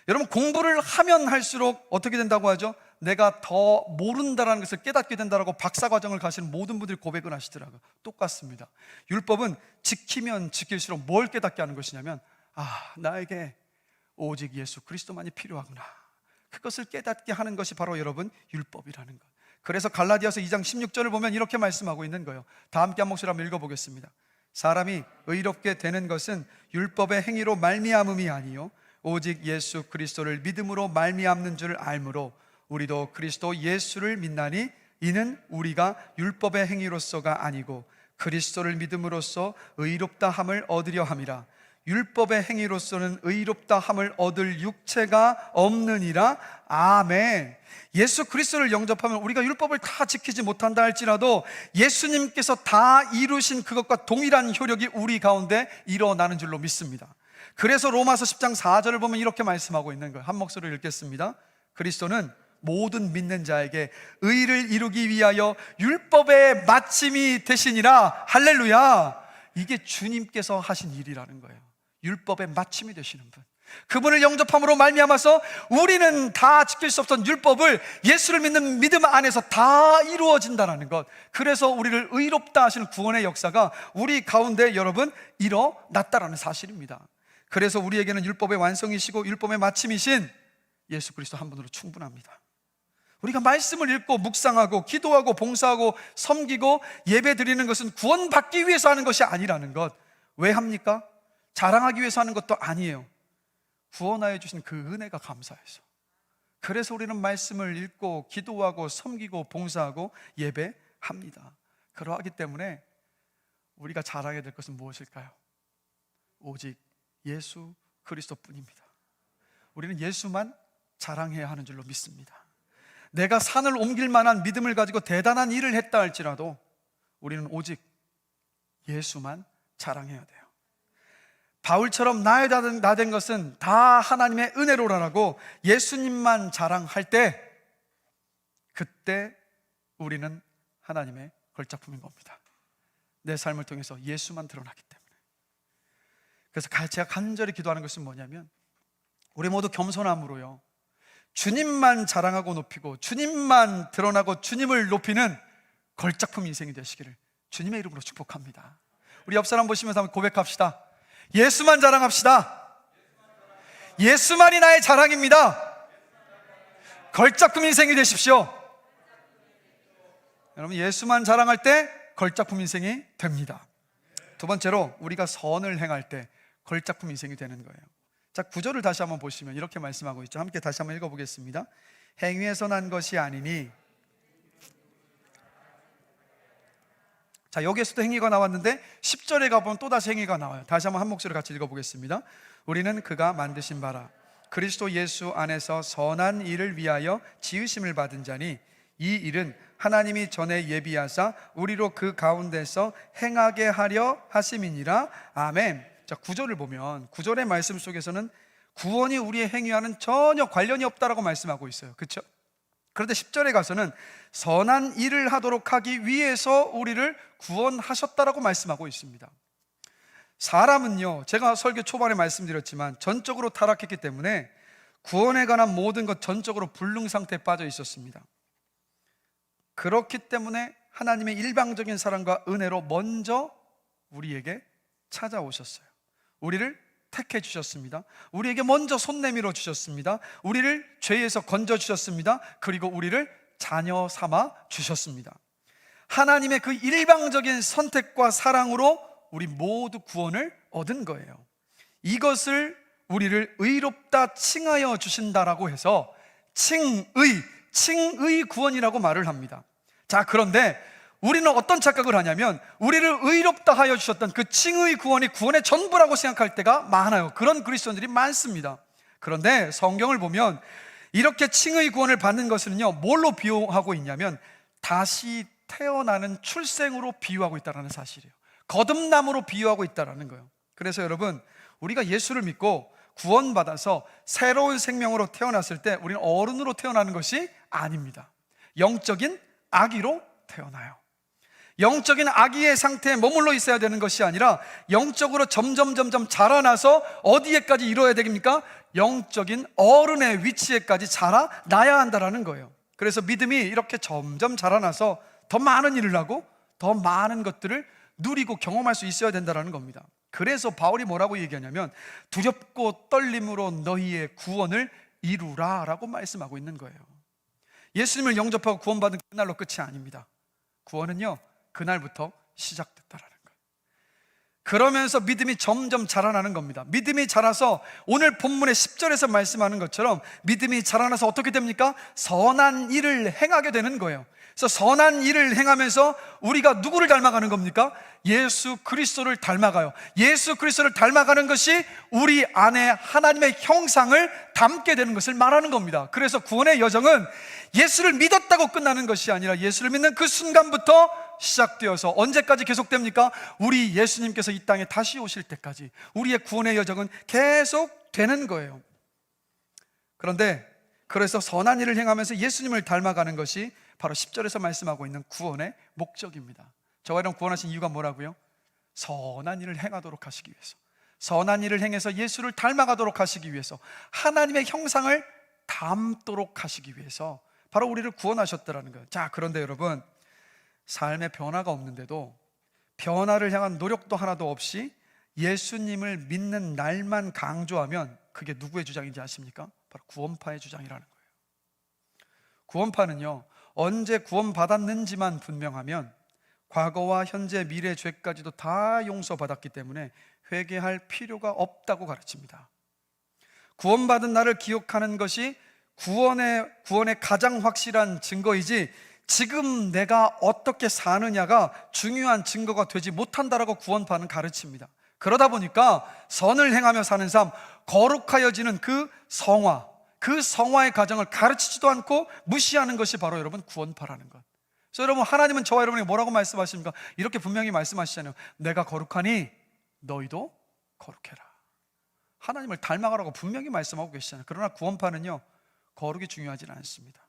A: 여러분, 공부를 하면 할수록 어떻게 된다고 하죠? 내가 더 모른다는 것을 깨닫게 된다고 박사과정을 가시는 모든 분들이 고백을 하시더라고요. 똑같습니다. 율법은 지키면 지킬수록 뭘 깨닫게 하는 것이냐면, 나에게 오직 예수 그리스도만이 필요하구나, 그것을 깨닫게 하는 것이 바로 여러분 율법이라는 것. 그래서 갈라디아서 2장 16절을 보면 이렇게 말씀하고 있는 거예요. 다 함께 한 목소리로 한번 읽어보겠습니다. 사람이 의롭게 되는 것은 율법의 행위로 말미암음이 아니요 오직 예수 그리스도를 믿음으로 말미암는 줄 알므로 우리도 그리스도 예수를 믿나니 이는 우리가 율법의 행위로서가 아니고 그리스도를 믿음으로써 의롭다 함을 얻으려 함이라. 율법의 행위로서는 의롭다 함을 얻을 육체가 없느니라. 아멘. 예수 그리스도를 영접하면 우리가 율법을 다 지키지 못한다 할지라도 예수님께서 다 이루신 그것과 동일한 효력이 우리 가운데 일어나는 줄로 믿습니다. 그래서 로마서 10장 4절을 보면 이렇게 말씀하고 있는 거예요. 한 목소리로 읽겠습니다. 그리스도는 모든 믿는 자에게 의를 이루기 위하여 율법의 마침이 되시니라. 할렐루야. 이게 주님께서 하신 일이라는 거예요. 율법의 마침이 되시는 분, 그분을 영접함으로 말미암아서 우리는 다 지킬 수 없던 율법을 예수를 믿는 믿음 안에서 다 이루어진다는 것. 그래서 우리를 의롭다 하시는 구원의 역사가 우리 가운데 여러분 일어났다라는 사실입니다. 그래서 우리에게는 율법의 완성이시고 율법의 마침이신 예수 그리스도 한 분으로 충분합니다. 우리가 말씀을 읽고 묵상하고 기도하고 봉사하고 섬기고 예배 드리는 것은 구원받기 위해서 하는 것이 아니라는 것. 왜 합니까? 자랑하기 위해서 하는 것도 아니에요. 구원하여 주신 그 은혜가 감사해서. 그래서 우리는 말씀을 읽고 기도하고 섬기고 봉사하고 예배합니다. 그러하기 때문에 우리가 자랑해야 될 것은 무엇일까요? 오직 예수 그리스도뿐입니다. 우리는 예수만 자랑해야 하는 줄로 믿습니다. 내가 산을 옮길 만한 믿음을 가지고 대단한 일을 했다 할지라도 우리는 오직 예수만 자랑해야 돼요. 바울처럼 나된 것은 다 하나님의 은혜로라고 예수님만 자랑할 때, 그때 우리는 하나님의 걸작품인 겁니다. 내 삶을 통해서 예수만 드러나기 때문에. 그래서 제가 간절히 기도하는 것은 뭐냐면, 우리 모두 겸손함으로요, 주님만 자랑하고 높이고 주님만 드러나고 주님을 높이는 걸작품 인생이 되시기를 주님의 이름으로 축복합니다. 우리 옆 사람 보시면서 한번 고백합시다. 예수만 자랑합시다. 예수만이 나의 자랑입니다. 걸작품 인생이 되십시오. 여러분, 예수만 자랑할 때 걸작품 인생이 됩니다. 두 번째로, 우리가 선을 행할 때 걸작품 인생이 되는 거예요. 자, 9절을 다시 한번 보시면 이렇게 말씀하고 있죠. 함께 다시 한번 읽어보겠습니다. 행위에서 난 것이 아니니. 자, 여기에서도 행위가 나왔는데 10절에 가보면 또다시 행위가 나와요. 다시 한번 한 목소리로 같이 읽어보겠습니다. 우리는 그가 만드신 바라 그리스도 예수 안에서 선한 일을 위하여 지으심을 받은 자니 이 일은 하나님이 전에 예비하사 우리로 그 가운데서 행하게 하려 하심이니라. 아멘. 자, 9절을 보면 9절의 말씀 속에서는 구원이 우리의 행위와는 전혀 관련이 없다라고 말씀하고 있어요. 그렇죠? 그런데 10절에 가서는 선한 일을 하도록 하기 위해서 우리를 구원하셨다라고 말씀하고 있습니다. 사람은요, 제가 설교 초반에 말씀드렸지만 전적으로 타락했기 때문에 구원에 관한 모든 것 전적으로 불능 상태에 빠져 있었습니다. 그렇기 때문에 하나님의 일방적인 사랑과 은혜로 먼저 우리에게 찾아오셨어요. 우리를 택해 주셨습니다. 우리에게 먼저 손 내밀어 주셨습니다. 우리를 죄에서 건져 주셨습니다. 그리고 우리를 자녀 삼아 주셨습니다. 하나님의 그 일방적인 선택과 사랑으로 우리 모두 구원을 얻은 거예요. 이것을 우리를 의롭다 칭하여 주신다라고 해서 칭의 구원이라고 말을 합니다. 자, 그런데 우리는 어떤 착각을 하냐면 우리를 의롭다 하여 주셨던 그 칭의 구원이 구원의 전부라고 생각할 때가 많아요. 그런 그리스도인들이 많습니다. 그런데 성경을 보면 이렇게 칭의 구원을 받는 것은요, 뭘로 비유하고 있냐면 다시 태어나는 출생으로 비유하고 있다는 사실이에요. 거듭남으로 비유하고 있다는 거예요. 그래서 여러분, 우리가 예수를 믿고 구원받아서 새로운 생명으로 태어났을 때 우리는 어른으로 태어나는 것이 아닙니다. 영적인 아기로 태어나요. 영적인 아기의 상태에 머물러 있어야 되는 것이 아니라 영적으로 점점 자라나서 어디에까지 이뤄야 됩니까? 영적인 어른의 위치에까지 자라나야 한다는 거예요. 그래서 믿음이 이렇게 점점 자라나서 더 많은 일을 하고 더 많은 것들을 누리고 경험할 수 있어야 된다는 겁니다. 그래서 바울이 뭐라고 얘기하냐면 두렵고 떨림으로 너희의 구원을 이루라 라고 말씀하고 있는 거예요. 예수님을 영접하고 구원받은 그날로 끝이 아닙니다. 구원은요, 그날부터 시작됐다라는 거예요. 그러면서 믿음이 점점 자라나는 겁니다. 믿음이 자라서 오늘 본문의 10절에서 말씀하는 것처럼 믿음이 자라나서 어떻게 됩니까? 선한 일을 행하게 되는 거예요. 그래서 선한 일을 행하면서 우리가 누구를 닮아가는 겁니까? 예수 그리스도를 닮아가요. 예수 그리스도를 닮아가는 것이 우리 안에 하나님의 형상을 담게 되는 것을 말하는 겁니다. 그래서 구원의 여정은 예수를 믿었다고 끝나는 것이 아니라 예수를 믿는 그 순간부터 시작되어서 언제까지 계속됩니까? 우리 예수님께서 이 땅에 다시 오실 때까지 우리의 구원의 여정은 계속 되는 거예요. 그런데 그래서 선한 일을 행하면서 예수님을 닮아가는 것이 바로 10절에서 말씀하고 있는 구원의 목적입니다. 저와 여러분 구원하신 이유가 뭐라고요? 선한 일을 행하도록 하시기 위해서, 선한 일을 행해서 예수를 닮아가도록 하시기 위해서, 하나님의 형상을 담도록 하시기 위해서 바로 우리를 구원하셨다는 거예요. 자, 그런데 여러분, 삶의 변화가 없는데도 변화를 향한 노력도 하나도 없이 예수님을 믿는 날만 강조하면 그게 누구의 주장인지 아십니까? 바로 구원파의 주장이라는 거예요. 구원파는요, 언제 구원받았는지만 분명하면 과거와 현재, 미래 죄까지도 다 용서받았기 때문에 회개할 필요가 없다고 가르칩니다. 구원받은 나를 기억하는 것이 구원의 가장 확실한 증거이지 지금 내가 어떻게 사느냐가 중요한 증거가 되지 못한다라고 구원파는 가르칩니다. 그러다 보니까 선을 행하며 사는 삶, 거룩하여지는 그 성화의 과정을 가르치지도 않고 무시하는 것이 바로 여러분 구원파라는 것. 그래서 여러분, 하나님은 저와 여러분에게 뭐라고 말씀하십니까? 이렇게 분명히 말씀하시잖아요. 내가 거룩하니 너희도 거룩해라. 하나님을 닮아가라고 분명히 말씀하고 계시잖아요. 그러나 구원파는요, 거룩이 중요하지는 않습니다.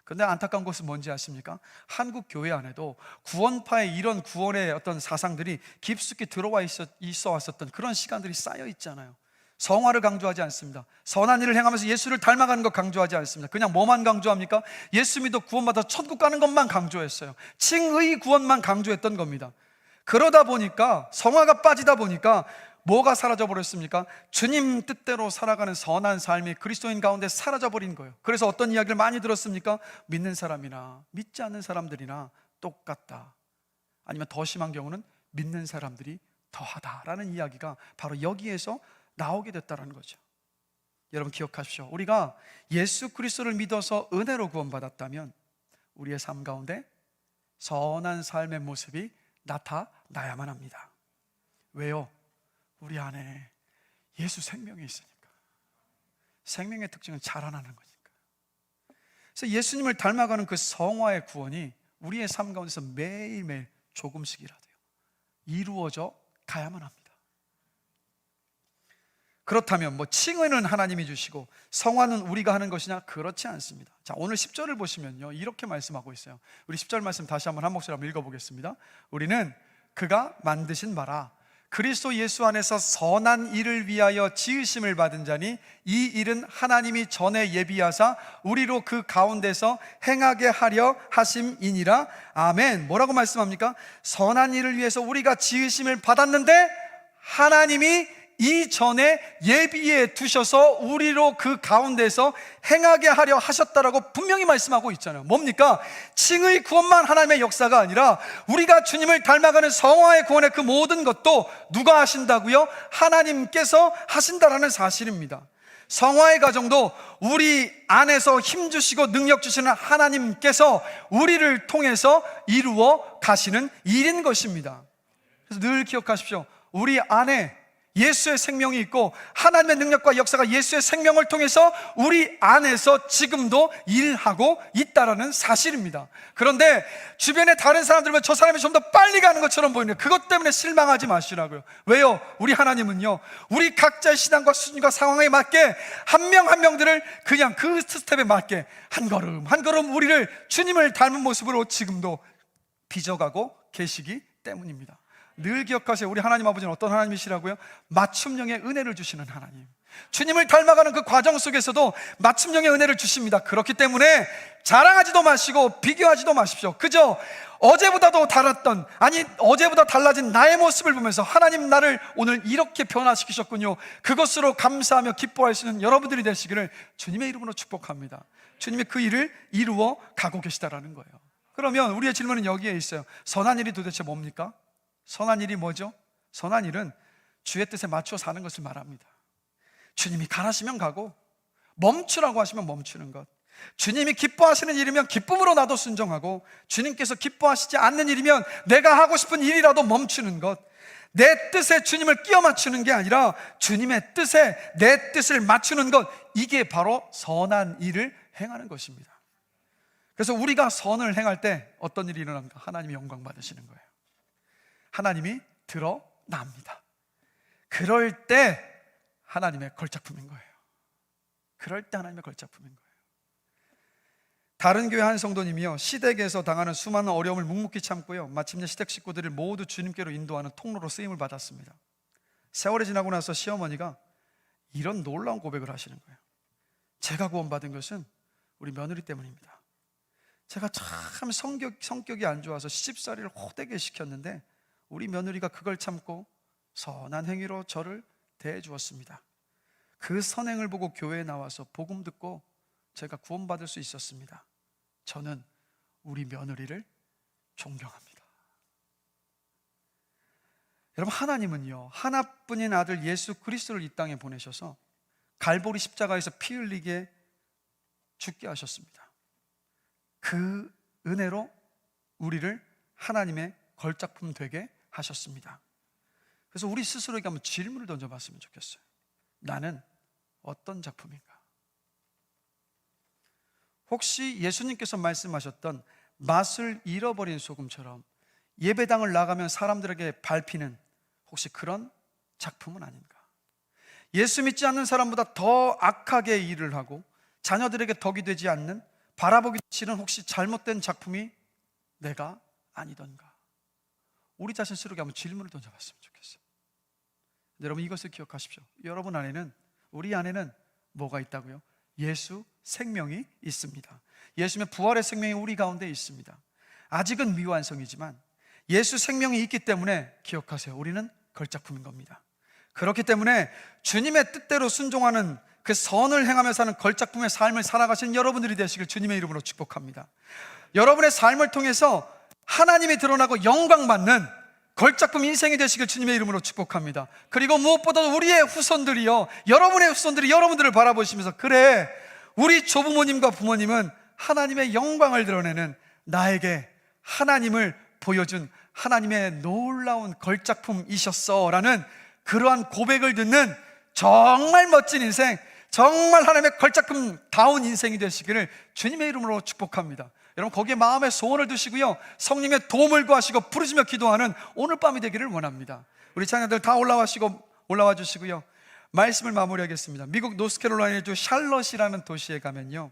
A: 그런데 안타까운 것은 뭔지 아십니까? 한국 교회 안에도 구원파의 이런 구원의 어떤 사상들이 깊숙이 들어와 있어 왔었던 그런 시간들이 쌓여 있잖아요. 성화를 강조하지 않습니다. 선한 일을 행하면서 예수를 닮아가는 것 강조하지 않습니다. 그냥 뭐만 강조합니까? 예수 믿어 구원받아 천국 가는 것만 강조했어요. 칭의 구원만 강조했던 겁니다. 그러다 보니까, 성화가 빠지다 보니까 뭐가 사라져버렸습니까? 주님 뜻대로 살아가는 선한 삶이 그리스도인 가운데 사라져버린 거예요. 그래서 어떤 이야기를 많이 들었습니까? 믿는 사람이나 믿지 않는 사람들이나 똑같다, 아니면 더 심한 경우는 믿는 사람들이 더하다라는 이야기가 바로 여기에서 나오게 됐다는 거죠. 여러분 기억하십시오. 우리가 예수 그리스도를 믿어서 은혜로 구원받았다면 우리의 삶 가운데 선한 삶의 모습이 나타나야만 합니다. 왜요? 우리 안에 예수 생명이 있으니까. 생명의 특징은 자라나는 거니까. 그래서 예수님을 닮아가는 그 성화의 구원이 우리의 삶 가운데서 매일매일 조금씩이라도요 이루어져 가야만 합니다. 그렇다면 칭의는 하나님이 주시고 성화는 우리가 하는 것이냐? 그렇지 않습니다. 자, 오늘 10절을 보시면요 이렇게 말씀하고 있어요. 우리 10절 말씀 다시 한번 한 목소리 한번 읽어보겠습니다. 우리는 그가 만드신 바라 그리스도 예수 안에서 선한 일을 위하여 지으심을 받은 자니 이 일은 하나님이 전에 예비하사 우리로 그 가운데서 행하게 하려 하심이니라. 아멘. 뭐라고 말씀합니까? 선한 일을 위해서 우리가 지으심을 받았는데 하나님이 이전에 예비해 두셔서 우리로 그 가운데서 행하게 하려 하셨다라고 분명히 말씀하고 있잖아요. 뭡니까? 칭의 구원만 하나님의 역사가 아니라 우리가 주님을 닮아가는 성화의 구원의 그 모든 것도 누가 하신다고요? 하나님께서 하신다라는 사실입니다. 성화의 과정도 우리 안에서 힘주시고 능력 주시는 하나님께서 우리를 통해서 이루어 가시는 일인 것입니다. 그래서 늘 기억하십시오. 우리 안에 예수의 생명이 있고 하나님의 능력과 역사가 예수의 생명을 통해서 우리 안에서 지금도 일하고 있다라는 사실입니다. 그런데 주변에 다른 사람들 보면 저 사람이 좀 더 빨리 가는 것처럼 보이는데 그것 때문에 실망하지 마시라고요. 왜요? 우리 하나님은요, 우리 각자의 신앙과 수준과 상황에 맞게 한 명 한 명들을 그냥 그 스텝에 맞게 한 걸음 한 걸음 우리를 주님을 닮은 모습으로 지금도 빚어가고 계시기 때문입니다. 늘 기억하세요. 우리 하나님 아버지는 어떤 하나님이시라고요? 맞춤형의 은혜를 주시는 하나님. 주님을 닮아가는 그 과정 속에서도 맞춤형의 은혜를 주십니다. 그렇기 때문에 자랑하지도 마시고 비교하지도 마십시오. 그저 어제보다도 달랐던, 아니 어제보다 달라진 나의 모습을 보면서 하나님 나를 오늘 이렇게 변화시키셨군요, 그것으로 감사하며 기뻐할 수 있는 여러분들이 되시기를 주님의 이름으로 축복합니다. 주님이 그 일을 이루어 가고 계시다라는 거예요. 그러면 우리의 질문은 여기에 있어요. 선한 일이 도대체 뭡니까? 선한 일이 뭐죠? 선한 일은 주의 뜻에 맞춰 사는 것을 말합니다. 주님이 가라시면 가고 멈추라고 하시면 멈추는 것, 주님이 기뻐하시는 일이면 기쁨으로 나도 순종하고 주님께서 기뻐하시지 않는 일이면 내가 하고 싶은 일이라도 멈추는 것, 내 뜻에 주님을 끼워 맞추는 게 아니라 주님의 뜻에 내 뜻을 맞추는 것, 이게 바로 선한 일을 행하는 것입니다. 그래서 우리가 선을 행할 때 어떤 일이 일어납니까? 하나님이 영광 받으시는 거예요. 하나님이 드러납니다. 그럴 때 하나님의 걸작품인 거예요. 그럴 때 하나님의 걸작품인 거예요. 다른 교회 한 성도님이요, 시댁에서 당하는 수많은 어려움을 묵묵히 참고요, 마침내 시댁 식구들을 모두 주님께로 인도하는 통로로 쓰임을 받았습니다. 세월이 지나고 나서 시어머니가 이런 놀라운 고백을 하시는 거예요. 제가 구원받은 것은 우리 며느리 때문입니다. 제가 참 성격이 안 좋아서 시집살이를 호되게 시켰는데 우리 며느리가 그걸 참고 선한 행위로 저를 대해주었습니다. 그 선행을 보고 교회에 나와서 복음 듣고 제가 구원받을 수 있었습니다. 저는 우리 며느리를 존경합니다. 여러분, 하나님은요, 하나뿐인 아들 예수 그리스도를 이 땅에 보내셔서 갈보리 십자가에서 피 흘리게 죽게 하셨습니다. 그 은혜로 우리를 하나님의 걸작품 되게 하셨습니다. 그래서 우리 스스로에게 한번 질문을 던져봤으면 좋겠어요. 나는 어떤 작품인가? 혹시 예수님께서 말씀하셨던 맛을 잃어버린 소금처럼 예배당을 나가면 사람들에게 밟히는 혹시 그런 작품은 아닌가? 예수 믿지 않는 사람보다 더 악하게 일을 하고 자녀들에게 덕이 되지 않는, 바라보기 싫은 혹시 잘못된 작품이 내가 아니던가? 우리 자신 스스로에게 한번 질문을 던져봤으면 좋겠어요. 여러분, 이것을 기억하십시오. 여러분 안에는, 우리 안에는 뭐가 있다고요? 예수 생명이 있습니다. 예수님의 부활의 생명이 우리 가운데 있습니다. 아직은 미완성이지만 예수 생명이 있기 때문에 기억하세요. 우리는 걸작품인 겁니다. 그렇기 때문에 주님의 뜻대로 순종하는 그 선을 행하며 사는 걸작품의 삶을 살아가시는 여러분들이 되시길 주님의 이름으로 축복합니다. 여러분의 삶을 통해서 하나님이 드러나고 영광받는 걸작품 인생이 되시길 주님의 이름으로 축복합니다. 그리고 무엇보다도 우리의 후손들이요, 여러분의 후손들이 여러분들을 바라보시면서, 그래, 우리 조부모님과 부모님은 하나님의 영광을 드러내는, 나에게 하나님을 보여준 하나님의 놀라운 걸작품이셨어 라는 그러한 고백을 듣는 정말 멋진 인생, 정말 하나님의 걸작품다운 인생이 되시기를 주님의 이름으로 축복합니다. 여러분, 거기에 마음의 소원을 두시고요, 성령의 도움을 구하시고 부르시며 기도하는 오늘 밤이 되기를 원합니다. 우리 찬양들 다 올라와 주시고요, 말씀을 마무리하겠습니다. 미국 노스캐롤라이나 주 샬럿이라는 도시에 가면요,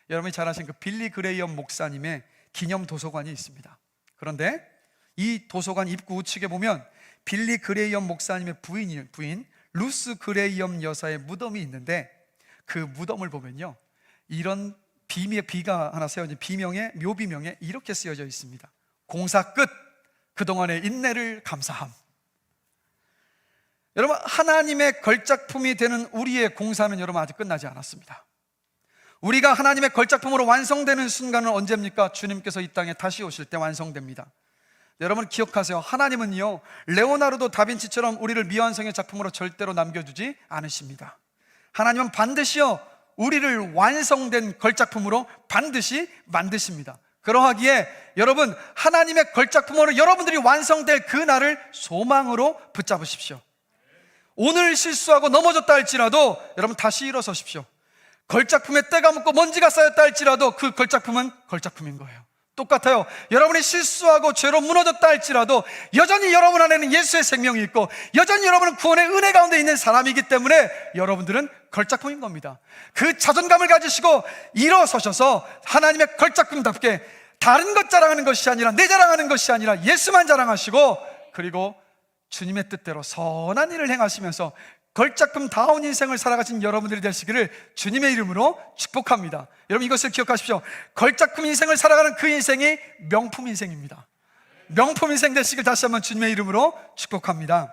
A: 여러분이 잘 아시는 그 빌리 그레이엄 목사님의 기념 도서관이 있습니다. 그런데 이 도서관 입구 우측에 보면 빌리 그레이엄 목사님의 부인 루스 그레이엄 여사의 무덤이 있는데, 그 무덤을 보면요, 이런 비가 하나 세워진 묘비명에 이렇게 쓰여져 있습니다. 공사 끝, 그동안의 인내를 감사함. 여러분, 하나님의 걸작품이 되는 우리의 공사는 여러분 아직 끝나지 않았습니다. 우리가 하나님의 걸작품으로 완성되는 순간은 언제입니까? 주님께서 이 땅에 다시 오실 때 완성됩니다. 여러분 기억하세요. 하나님은요, 레오나르도 다빈치처럼 우리를 미완성의 작품으로 절대로 남겨두지 않으십니다. 하나님은 반드시요, 우리를 완성된 걸작품으로 반드시 만드십니다. 그러하기에 여러분, 하나님의 걸작품으로 여러분들이 완성될 그 날을 소망으로 붙잡으십시오. 오늘 실수하고 넘어졌다 할지라도 여러분 다시 일어서십시오. 걸작품에 때가 묻고 먼지가 쌓였다 할지라도 그 걸작품은 걸작품인 거예요. 똑같아요. 여러분이 실수하고 죄로 무너졌다 할지라도 여전히 여러분 안에는 예수의 생명이 있고 여전히 여러분은 구원의 은혜 가운데 있는 사람이기 때문에 여러분들은 걸작품인 겁니다. 그 자존감을 가지시고 일어서셔서 하나님의 걸작품답게 다른 것 자랑하는 것이 아니라 내 자랑하는 것이 아니라 예수만 자랑하시고 그리고 주님의 뜻대로 선한 일을 행하시면서 걸작품다운 인생을 살아가신 여러분들이 되시기를 주님의 이름으로 축복합니다. 여러분 이것을 기억하십시오. 걸작품 인생을 살아가는 그 인생이 명품 인생입니다. 명품 인생 되시길 다시 한번 주님의 이름으로 축복합니다.